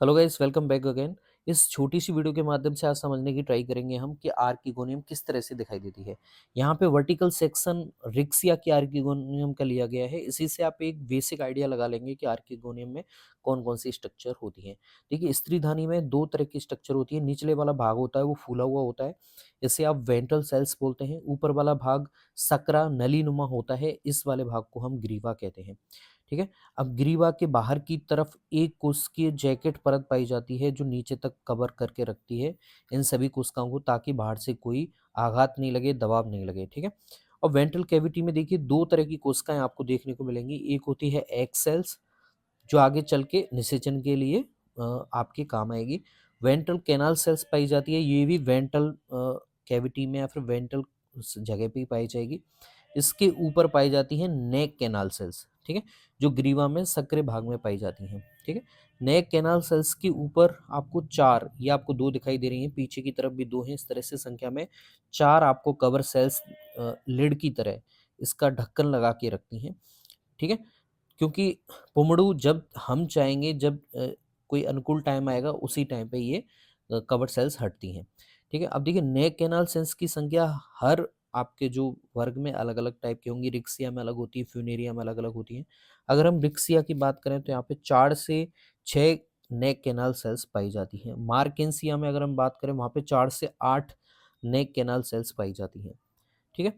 Hello guys, welcome back again. इस छोटी सी video के माध्यम से आज समझने की ट्राई करेंगे हम कि आर्किगोनियम किस तरह से दिखाई देती है। यहाँ पे वर्टिकल सेक्शन रिक्सिया की आर्किगोनियम का लिया गया है। इसी से आप एक बेसिक आइडिया लगा लेंगे कि आर्किगोनियम में कौन कौन सी स्ट्रक्चर होती है। देखिए, स्त्रीधानी में दो तरह की स्ट्रक्चर होती है। निचले वाला भाग होता है वो फूला हुआ होता है, इसे आप वेंट्रल सेल्स बोलते हैं। ऊपर वाला भाग सकरा नली नुमा होता है, इस वाले भाग को हम ग्रीवा कहते हैं। ठीक है। अब ग्रीवा के बाहर की तरफ एक कोशिकीय जैकेट परत पाई जाती है जो नीचे तक कवर करके रखती है इन सभी कोशिकाओं को, ताकि बाहर से कोई आघात नहीं लगे, दबाव नहीं लगे। ठीक है। और वेंट्रल कैविटी में देखिए दो तरह की कोशिकाएं आपको देखने को मिलेंगी। एक होती है एग सेल्स, जो आगे चल के निषेचन के लिए आपके काम आएगी। वेंट्रल कैनाल सेल्स पाई जाती है, ये भी वेंट्रल कैविटी में या फिर वेंट्रल जगह पे ही पाई जाएगी। इसके ऊपर पाई जाती है नेक कैनाल सेल्स। ठीक है, जो ग्रीवा में सक्रिय भाग में पाई जाती हैं। ठीक है। नेक कैनाल सेल्स के ऊपर आपको चार, ये आपको दो दिखाई दे रही हैं, पीछे की तरफ भी दो हैं। इस तरह से संख्या में चार आपको कवर सेल्स लिड की तरह इसका ढक्कन लगा के रखती हैं। ठीक है। क्योंकि पुमड़ू जब हम चाहेंगे, जब कोई अनुकूल टाइम आएगा, उसी टाइम पे ये कवर सेल्स हटती हैं। ठीक है। अब देखिए, नेक कैनाल सेल्स की संख्या हर आपके जो वर्ग में अलग अलग टाइप की होंगी। रिक्सिया में अलग होती है, फ्यूनेरिया में अलग अलग होती हैं। अगर हम रिक्सिया की बात करें तो यहाँ पे 4 से 6 नेक कैनाल सेल्स पाई जाती हैं। मार्केंसिया में अगर हम बात करें, वहाँ पे 4 से 8 नेक कैनाल सेल्स पाई जाती हैं। ठीक है।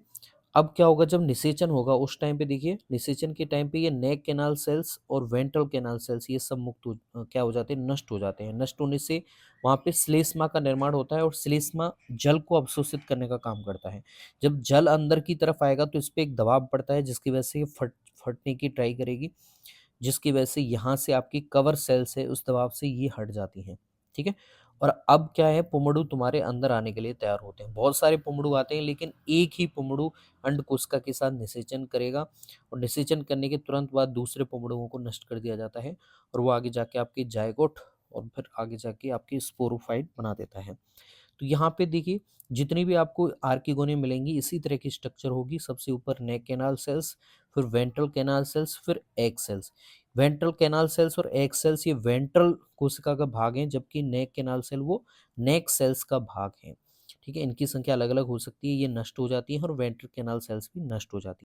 अब क्या होगा, जब निषेचन होगा उस टाइम पे देखिए, निषेचन के टाइम पे ये नेक कैनाल सेल्स और वेंट्रल कैनाल सेल्स ये सब क्या हो जाते हैं, नष्ट हो जाते हैं। नष्ट होने से वहाँ पे श्लेष्मा का निर्माण होता है और श्लेष्मा जल को अवशोषित करने का काम करता है। जब जल अंदर की तरफ आएगा तो इस पे एक दबाव पड़ता है, जिसकी वजह से ये फटने की ट्राई करेगी, जिसकी वजह से यहाँ से आपकी कवर सेल्स है उस दबाव से ये हट जाती हैं। ठीक है। और अब क्या है, पुमड़ू तुम्हारे अंदर आने के लिए तैयार होते हैं। बहुत सारे पुमड़ू आते हैं, लेकिन एक ही पुमड़ू अंड कोशिका के साथ निषेचन करेगा, और निषेचन करने के तुरंत बाद दूसरे पुमड़ुओं को नष्ट कर दिया जाता है, और वो आगे जाके आपकी जायगोट और फिर आगे जाके आपकी स्पोरोफाइट बना देता है। तो यहाँ पे देखिए, जितनी भी आपको आर्किगोनियम मिलेंगी इसी तरह की स्ट्रक्चर होगी। सबसे ऊपर नेक कैनाल सेल्स, फिर वेंट्रल कैनाल सेल्स, फिर egg cells. Ventral canal cells और एग सेल्स ये वेंट्रल कोशिका का भाग है, जबकि नेक कैनाल सेल वो नेक सेल्स का भाग है। ठीक है। इनकी संख्या अलग अलग हो सकती है, ये नष्ट हो जाती है, और वेंट्रल कैनाल सेल्स भी नष्ट हो जाती है।